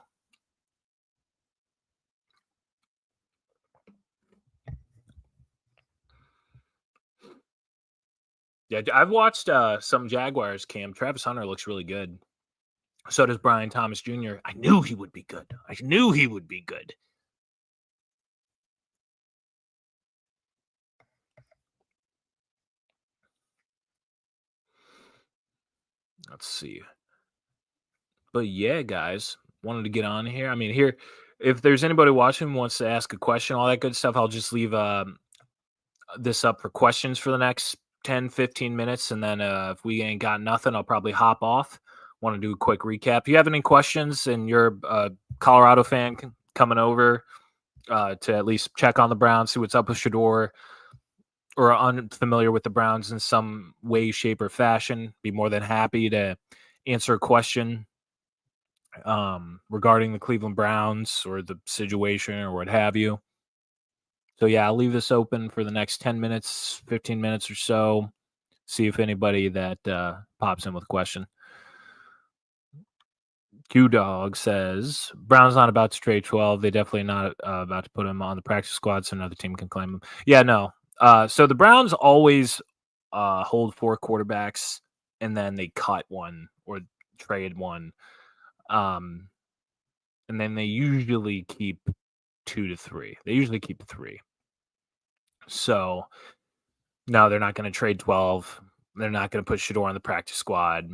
yeah, I've watched some Jaguars camp. Travis Hunter looks really good. So does Brian Thomas Jr. I knew he would be good. Let's see. But yeah, guys, wanted to get on here. I mean, here, if there's anybody watching who wants to ask a question, all that good stuff, I'll just leave this up for questions for the next 10, 15 minutes. And then if we ain't got nothing, I'll probably hop off. Want to do a quick recap. If you have any questions and you're a Colorado fan coming over to at least check on the Browns, see what's up with Shedeur, or unfamiliar with the Browns in some way, shape, or fashion, be more than happy to answer a question regarding the Cleveland Browns or the situation or what have you. So, yeah, I'll leave this open for the next 10 minutes, 15 minutes or so. See if anybody that pops in with a question. Q-Dog says, Brown's not about to trade 12. They definitely not about to put him on the practice squad so another team can claim him. Yeah, no. So the Browns always hold 4 quarterbacks and then they cut one or trade one. And then they usually keep 2 to 3. They usually keep 3. So, no, they're not going to trade 12. They're not going to put Shedeur on the practice squad,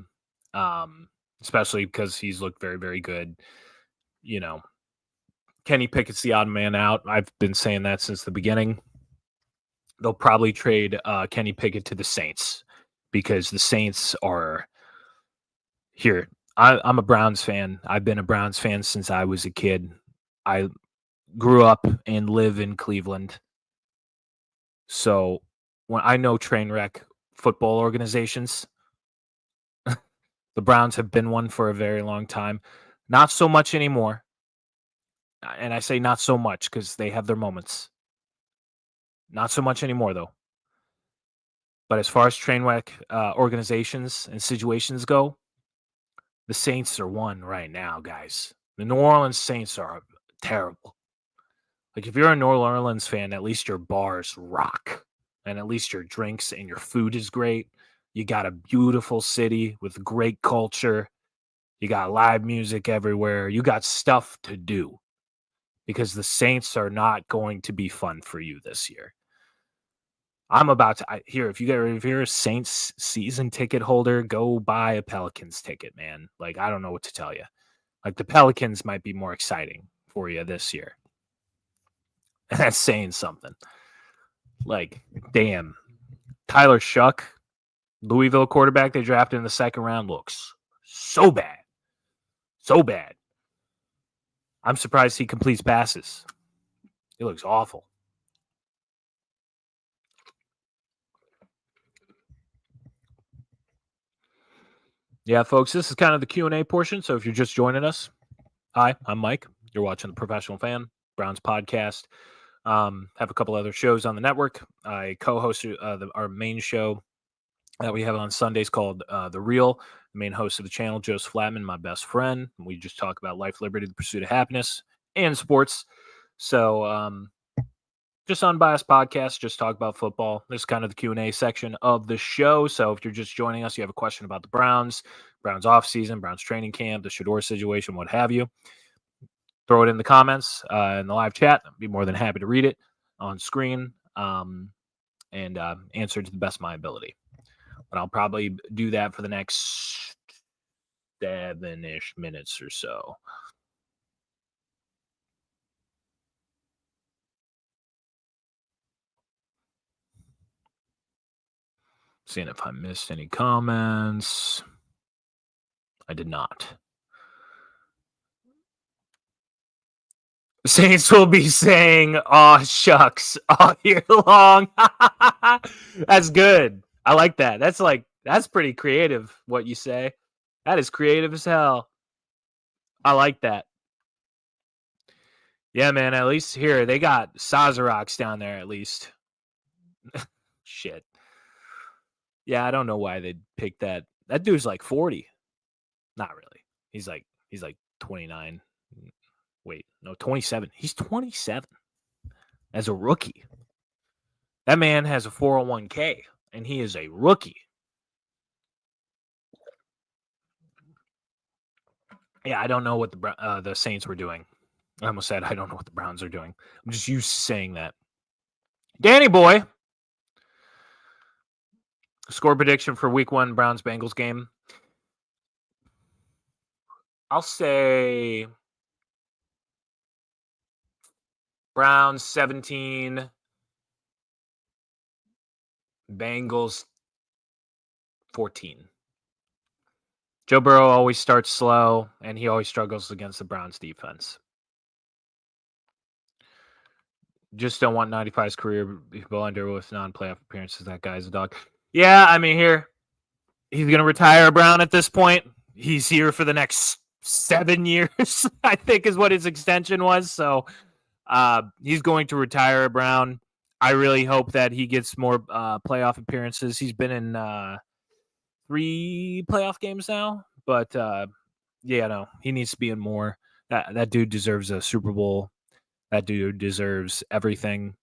especially because he's looked very, very good. You know, Kenny Pickett's the odd man out. I've been saying that since the beginning. They'll probably trade Kenny Pickett to the Saints because the Saints are here. I'm a Browns fan. I've been a Browns fan since I was a kid. I grew up and live in Cleveland. So when I know train wreck football organizations, the Browns have been one for a very long time. Not so much anymore. And I say not so much because they have their moments. Not so much anymore, though. But as far as train wreck organizations and situations go, the Saints are one right now, guys. The New Orleans Saints are terrible. Like, if you're a New Orleans fan, at least your bars rock. And at least your drinks and your food is great. You got a beautiful city with great culture. You got live music everywhere. You got stuff to do. Because the Saints are not going to be fun for you this year. I'm about to here. If you're a Saints season ticket holder, go buy a Pelicans ticket, man. Like, I don't know what to tell you. Like, the Pelicans might be more exciting for you this year. That's saying something. Like, damn, Tyler Shuck, Louisville quarterback they drafted in the second round, looks so bad, so bad. I'm surprised he completes passes. He looks awful. Yeah, folks, this is kind of the Q&A portion. So if you're just joining us, hi, I'm Mike. You're watching The Professional Fan, Browns podcast. Have a couple other shows on the network. I co-host our main show that we have on Sundays called The Real. The main host of the channel, Joseph Flatman, my best friend. We just talk about life, liberty, the pursuit of happiness, and sports. So just unbiased podcast, just talk about football. This is kind of the Q&A section of the show. So if you're just joining us, you have a question about the Browns offseason, Browns training camp, the Shedeur situation, what have you, throw it in the comments in the live chat. I'd be more than happy to read it on screen and answer to the best of my ability. But I'll probably do that for the next 7-ish minutes or so. Seeing if I missed any comments. I did not. Saints will be saying, "Aw, shucks," all year long. That's good. I like that. That's pretty creative, what you say. That is creative as hell. I like that. Yeah, man, at least here, they got Sazeracs down there, at least. Shit. Yeah, I don't know why they'd pick that. That dude's like 40. Not really. He's like 29. Wait, no, 27. He's 27 as a rookie. That man has a 401k, and he is a rookie. Yeah, I don't know what the Saints were doing. I almost said I don't know what the Browns are doing. I'm just used to saying that. Danny boy, score prediction for Week 1 Browns-Bengals game. I'll say Browns 17, Bengals 14. Joe Burrow always starts slow, and he always struggles against the Browns defense. Just don't want 95's career go under with non-playoff appearances. That guy's a dog. Yeah, I mean, here he's gonna retire Brown at this point. He's here for the next 7 years, I think, is what his extension was. So he's going to retire Brown. I really hope that he gets more playoff appearances. He's been in 3 playoff games now, but yeah, no, he needs to be in more. That dude deserves a Super Bowl. That dude deserves everything.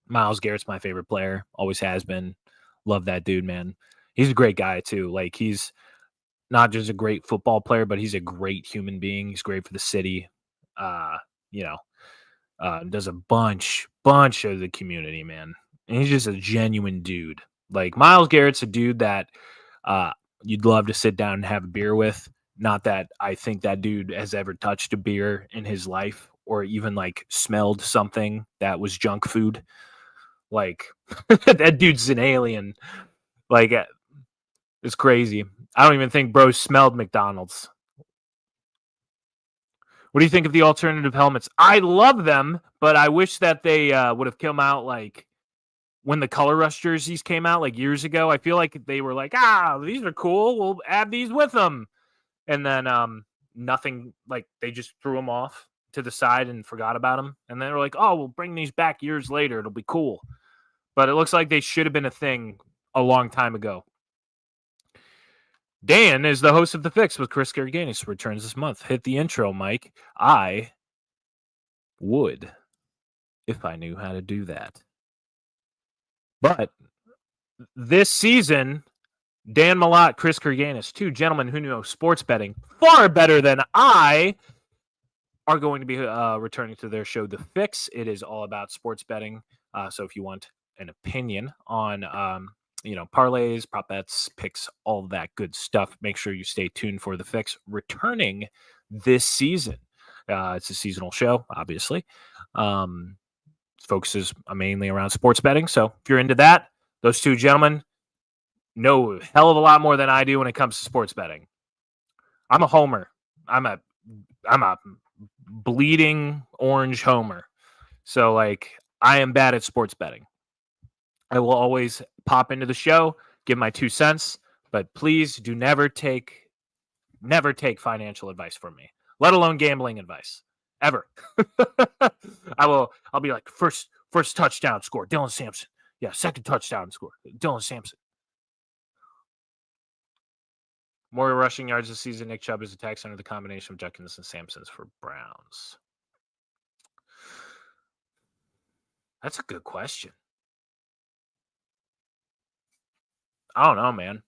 Myles Garrett's my favorite player. Always has been. Love that dude, man. He's a great guy too. Like he's not just a great football player, but he's a great human being. He's great for the city. Uh, you know, does a bunch of the community, man. And he's just a genuine dude. Like Myles Garrett's a dude that you'd love to sit down and have a beer with. Not that I think that dude has ever touched a beer in his life or even like smelled something that was junk food. Like that dude's an alien. Like it's crazy. I don't even think bro smelled McDonald's. What do you think of the alternative helmets? I love them, but I wish that they would have come out like when the Color Rush jerseys came out like years ago. I feel like they were like, these are cool. We'll add these with them. And then nothing, like they just threw them off to the side and forgot about them. And then they're like, oh, we'll bring these back years later. It'll be cool. But it looks like they should have been a thing a long time ago. Dan is the host of The Fix with Chris Garganis, returns this month. Hit the intro, Mike. I would if I knew how to do that. But this season, Dan Malott, Chris Kurganis, 2 gentlemen who know sports betting far better than I, are going to be returning to their show, The Fix. It is all about sports betting. So if you want an opinion on, parlays, prop bets, picks, all that good stuff, make sure you stay tuned for The Fix returning this season. It's a seasonal show, obviously. Focuses mainly around sports betting. So if you're into that, those 2 gentlemen know a hell of a lot more than I do when it comes to sports betting. I'm a homer. I'm a bleeding orange homer. So like I am bad at sports betting. I will always pop into the show, give my 2 cents, but please do never take financial advice from me, let alone gambling advice. Ever. I'll be like, first touchdown score, Dylan Sampson. Yeah, second touchdown score, Dylan Sampson. More rushing yards this season. Nick Chubb is attacked under the combination of Judkins and Sampson's for Browns. That's a good question. I don't know, man.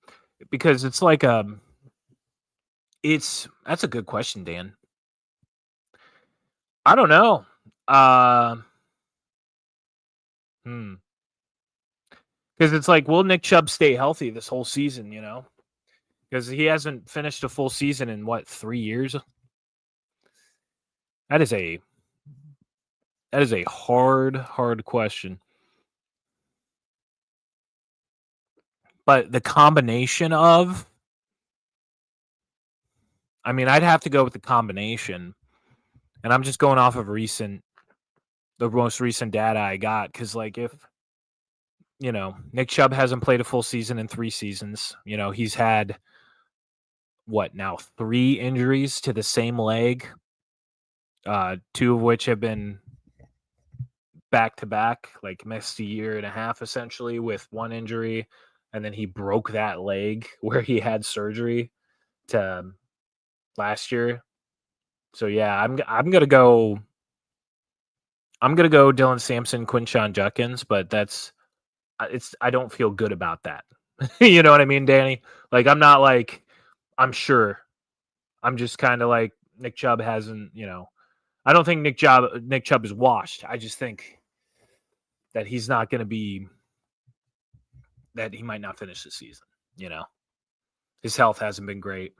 Because it's like that's a good question, Dan. I don't know. Because it's like, will Nick Chubb stay healthy this whole season, Because he hasn't finished a full season in, 3 years? That is a hard question. But the combination of, I'd have to go with the combination. And I'm just going off of the most recent data I got. Because, like, if, Nick Chubb hasn't played a full season in 3 seasons, he's had, 3 injuries to the same leg, 2 of which have been back-to-back, like missed a year and a half, essentially, with 1 injury. And then he broke that leg where he had surgery to last year. So yeah, I'm gonna go Dylan Sampson, Quinshon Judkins, but I don't feel good about that. You know what I mean, Danny? Like I'm sure. I'm just kind of like Nick Chubb hasn't, I don't think Nick Chubb is washed. I just think that he's not going to be, that he might not finish the season. His health hasn't been great.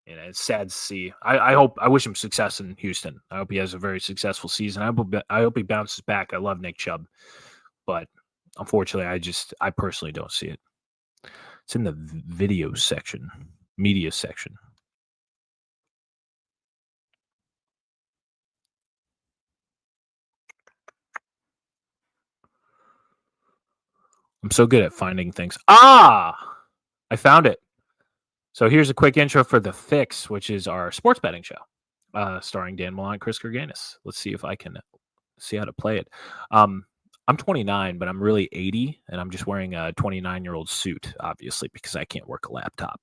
It's sad to see. I wish him success in Houston. I hope he has a very successful season. I hope he bounces back. I love Nick Chubb, but unfortunately, I personally don't see it. It's in the video section, media section. I'm so good at finding things. Ah, I found it. So here's a quick intro for The Fix, which is our sports betting show, starring Dan Milan and Chris Kurganis. Let's see if I can see how to play it. I'm 29, but I'm really 80, and I'm just wearing a 29-year-old suit, obviously, because I can't work a laptop.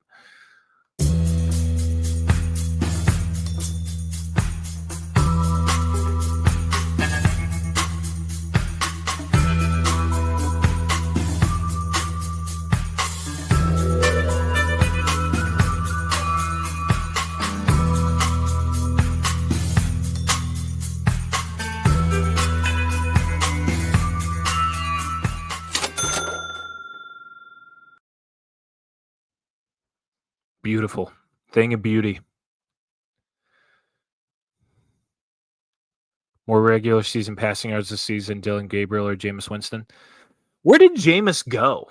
Beautiful. Thing of beauty. More regular season passing yards this season, Dylan Gabriel or Jameis Winston. Where did Jameis go?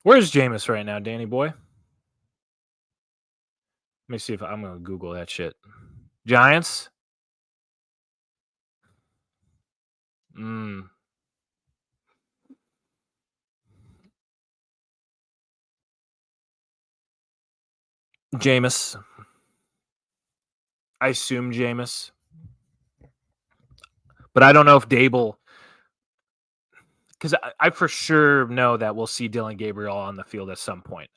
Where's Jameis right now, Danny boy? Let me see if I'm going to Google that shit. Giants? Jameis. I assume Jameis. But I don't know if Dable, because I for sure know that we'll see Dylan Gabriel on the field at some point.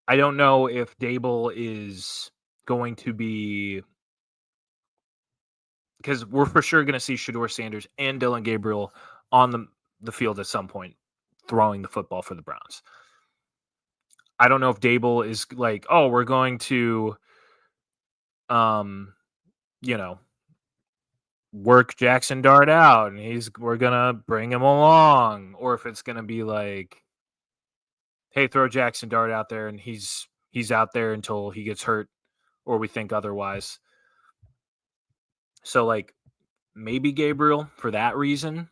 I don't know if Dable is going to be, because we're for sure going to see Shedeur Sanders and Dylan Gabriel on the field at some point throwing the football for the Browns. I don't know if Dable is like, oh, we're going to, work Jackson Dart out and we're gonna bring him along, or if it's gonna be like, hey, throw Jackson Dart out there and he's out there until he gets hurt or we think otherwise. So like maybe Gabriel for that reason,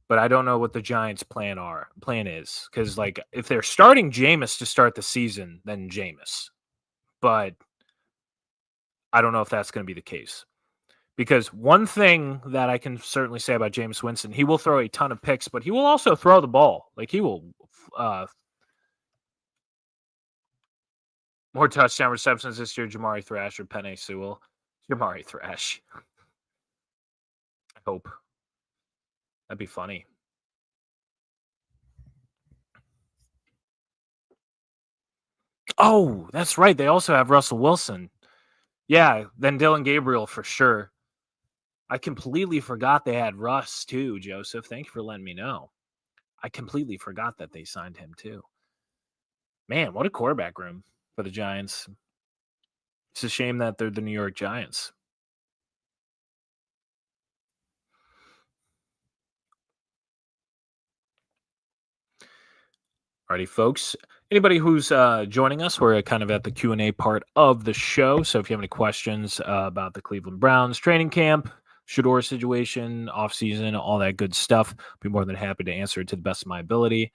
but I don't know what the Giants' plan is, because like if they're starting Jameis to start the season, then Jameis, but I don't know if that's going to be the case. Because one thing that I can certainly say about Jameis Winston, he will throw a ton of picks, but he will also throw the ball. Like he will more touchdown receptions this year. Jamari Thrash or Penei Sewell. Jamari Thrash. I hope. That'd be funny. Oh, that's right. They also have Russell Wilson. Yeah, then Dylan Gabriel for sure. I completely forgot they had Russ too, Joseph. Thank you for letting me know. I completely forgot that they signed him too. Man, what a quarterback room for the Giants. It's a shame that they're the New York Giants. Alrighty, folks. Anybody who's joining us, we're kind of at the Q&A part of the show. So if you have any questions about the Cleveland Browns training camp, Shedeur situation, offseason, all that good stuff, I'll be more than happy to answer it to the best of my ability.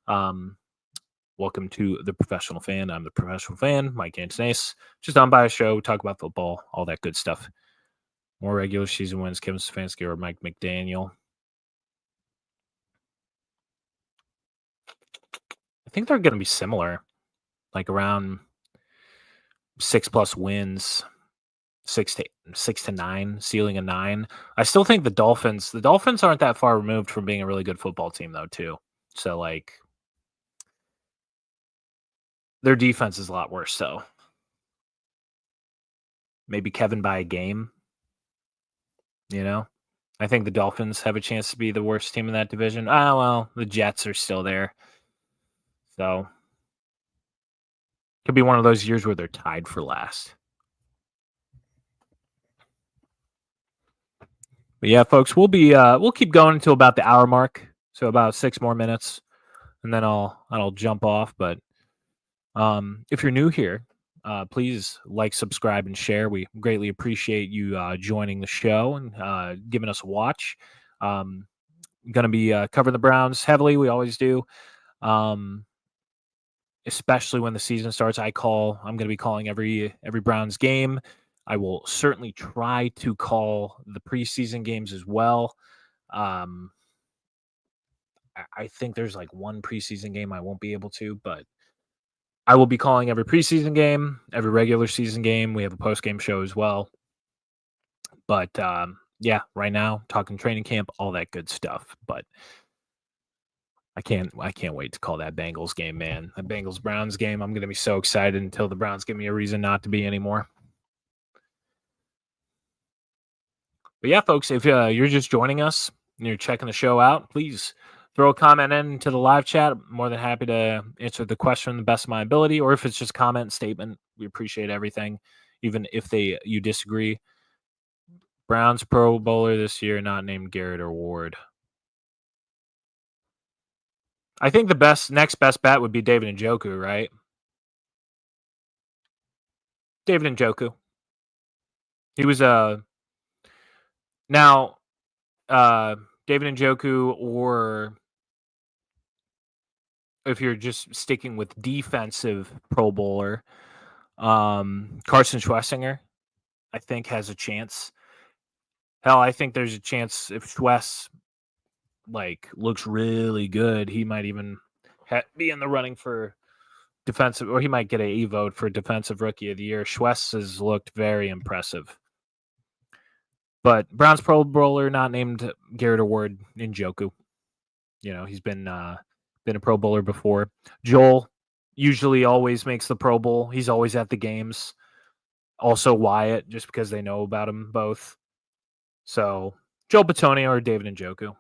Welcome to The Professional Fan. I'm The Professional Fan, Mike Antonis. Just on by a show, talk about football, all that good stuff. More regular season wins, Kevin Stefanski or Mike McDaniel. I think they're going to be similar, like around 6+ wins, 6 to 9, ceiling a 9. I still think the Dolphins aren't that far removed from being a really good football team though too. So like their defense is a lot worse. So maybe Kevin by a game, I think the Dolphins have a chance to be the worst team in that division. Well, the Jets are still there. So could be one of those years where they're tied for last. But yeah, folks, we'll keep going until about the hour mark. So about 6 more minutes, and then I'll jump off. But if you're new here, please like, subscribe, and share. We greatly appreciate you joining the show and giving us a watch. Going to be covering the Browns heavily. We always do. especially when the season starts. I'm going to be calling every Browns game. I will certainly try to call the preseason games as well. I think there's like one preseason game I won't be able to, but I will be calling every preseason game, every regular season game. We have a post-game show as well. But yeah, right now, talking training camp, all that good stuff. But I can't wait to call that Bengals game, man. The Bengals-Browns game, I'm going to be so excited until the Browns give me a reason not to be anymore. But yeah, folks, if you're just joining us and you're checking the show out, please throw a comment into the live chat. I'm more than happy to answer the question the best of my ability, or if it's just comment statement, we appreciate everything, even if you disagree. Browns Pro Bowler this year, not named Garrett or Ward. I think the next best bet would be David Njoku, right? David Njoku. He was now David Njoku, or if you're just sticking with defensive Pro Bowler, Carson Schwessinger, I think has a chance. Hell, I think there's a chance if Schwess looks really good, he might even be in the running for defensive, or he might get a vote for defensive rookie of the year. Schwess has looked very impressive. But Browns Pro Bowler not named Garrett or Ward, Njoku. He's been a Pro Bowler before. Joel usually always makes the Pro Bowl. He's always at the games. Also Wyatt, just because they know about him both. So Joel Bitonio or David Njoku.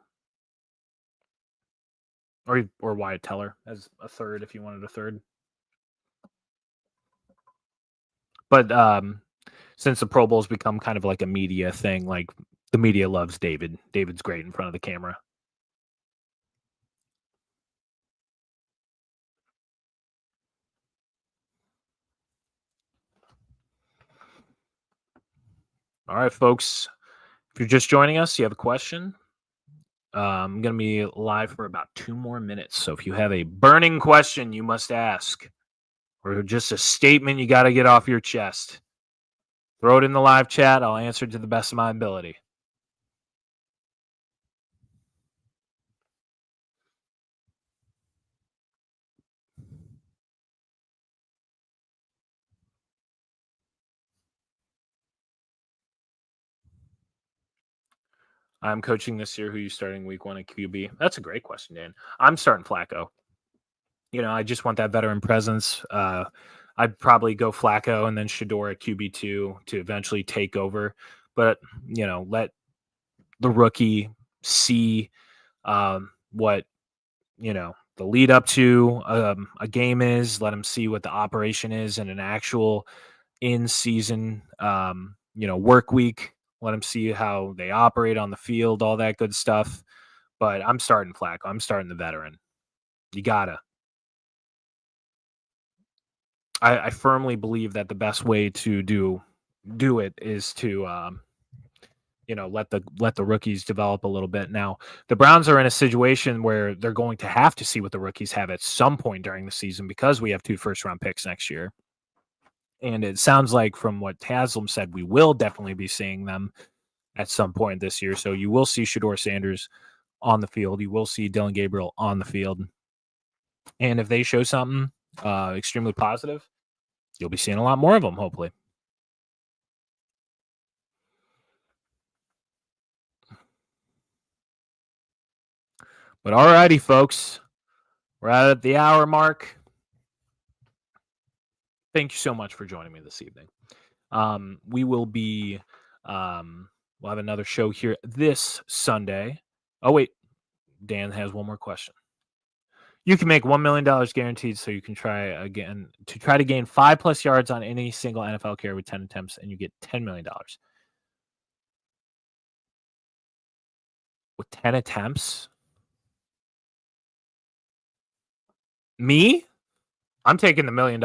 Or Wyatt Teller as a third if you wanted a third. But since the Pro Bowl's become kind of like a media thing, like the media loves David. David's great in front of the camera. All right, folks. If you're just joining us, you have a question. I'm going to be live for about 2 more minutes. So if you have a burning question you must ask, or just a statement you got to get off your chest, throw it in the live chat. I'll answer it to the best of my ability. I'm coaching this year. Who are you starting week 1 at QB? That's a great question, Dan. I'm starting Flacco. I just want that veteran presence. I'd probably go Flacco and then Shedeur at QB2 to eventually take over. But, let the rookie see what, the lead up to a game is. Let him see what the operation is in an actual in-season, work week. Let him see how they operate on the field, all that good stuff. But I'm starting Flacco. I'm starting the veteran. You gotta. I firmly believe that the best way to do it is to let the rookies develop a little bit. Now, the Browns are in a situation where they're going to have to see what the rookies have at some point during the season because we have 2 first-round picks next year. And it sounds like from what Haslam said, we will definitely be seeing them at some point this year. So you will see Shedeur Sanders on the field. You will see Dylan Gabriel on the field. And if they show something extremely positive, you'll be seeing a lot more of them, hopefully. But all righty, folks. We're at the hour mark. Thank you so much for joining me this evening. We will be we'll have another show here this Sunday. Oh, wait. Dan has one more question. You can make $1 million guaranteed, so you can try to gain 5+ yards on any single NFL carry with 10 attempts, and you get $10 million. With 10 attempts? Me? I'm taking the $1 million.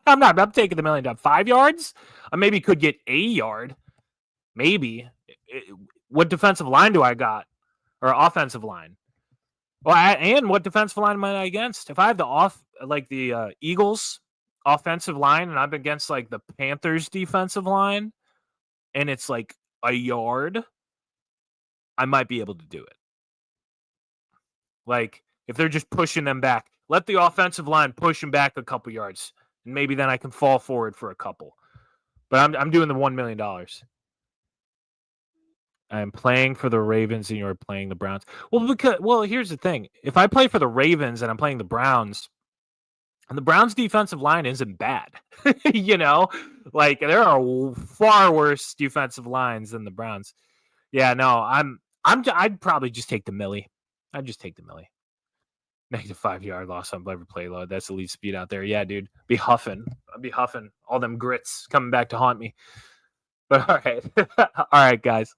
I'm taking the $1 million. 5 yards? I maybe could get a yard. Maybe. What defensive line do I got? Or offensive line? Well, and what defensive line am I against? If I have the Eagles offensive line, and I'm against like the Panthers defensive line, and it's like a yard, I might be able to do it. Like if they're just pushing them back, let the offensive line push them back a couple yards, and maybe then I can fall forward for a couple. But I'm doing the $1 million. I'm playing for the Ravens, and you're playing the Browns. Well, here's the thing: if I play for the Ravens and I'm playing the Browns, and the Browns' defensive line isn't bad, you know, like there are far worse defensive lines than the Browns. Yeah, no, I'd probably just take the Millie. I'd just take the Millie. Negative 5 yard loss on lever play load. That's the lead speed out there. Yeah, dude. I'd be huffing all them grits coming back to haunt me. But all right. All right, guys.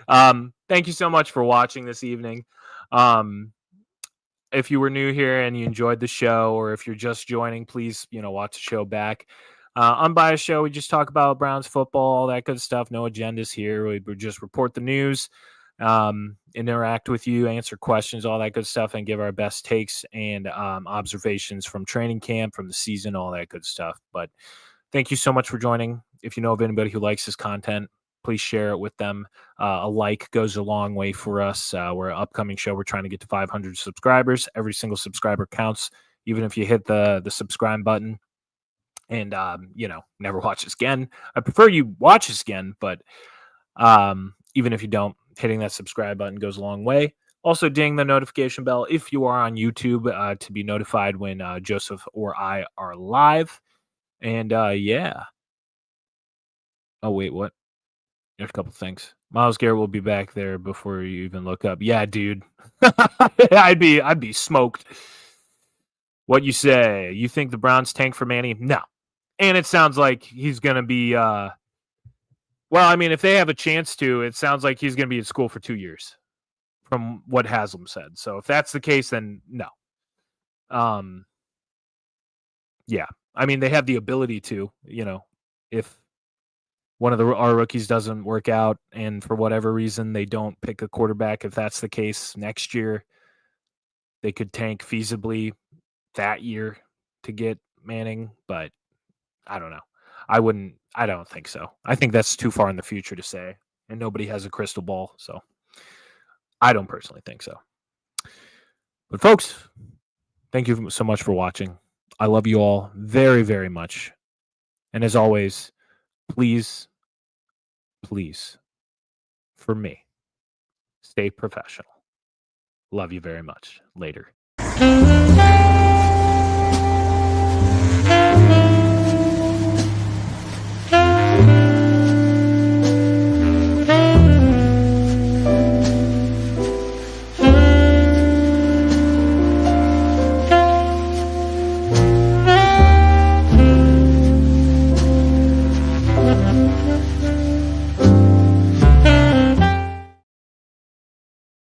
Thank you so much for watching this evening. If you were new here and you enjoyed the show, or if you're just joining, please, watch the show back. Unbiased show. We just talk about Browns football, all that good stuff. No agendas here. We just report the news, interact with you, answer questions, all that good stuff, and give our best takes and observations from training camp, from the season, all that good stuff. But thank you so much for joining. If you know of anybody who likes this content, please share it with them. A like goes a long way for us. We're an upcoming show. We're trying to get to 500 subscribers. Every single subscriber counts, even if you hit the subscribe button and, never watch us again. I prefer you watch us again, but even if you don't, hitting that subscribe button goes a long way. Also, ding the notification bell if you are on YouTube to be notified when Joseph or I are live. And yeah. Oh, wait, what? There's a couple things. Myles Garrett will be back there before you even look up. Yeah, dude. I'd be smoked. What you say? You think the Browns tank for Manny? No. And it sounds like he's going to be well, I mean, if they have a chance to, it sounds like he's going to be in school for 2 years from what Haslam said. So if that's the case, then no. Yeah. I mean, they have the ability to, if one of our rookies doesn't work out and for whatever reason they don't pick a quarterback, if that's the case next year, they could tank feasibly that year to get Manning, but I don't know. I don't think so. I think that's too far in the future to say, and nobody has a crystal ball, so I don't personally think so. But folks, thank you so much for watching. I love you all very, very much. And as always, please, for me, stay professional. Love you very much. Later.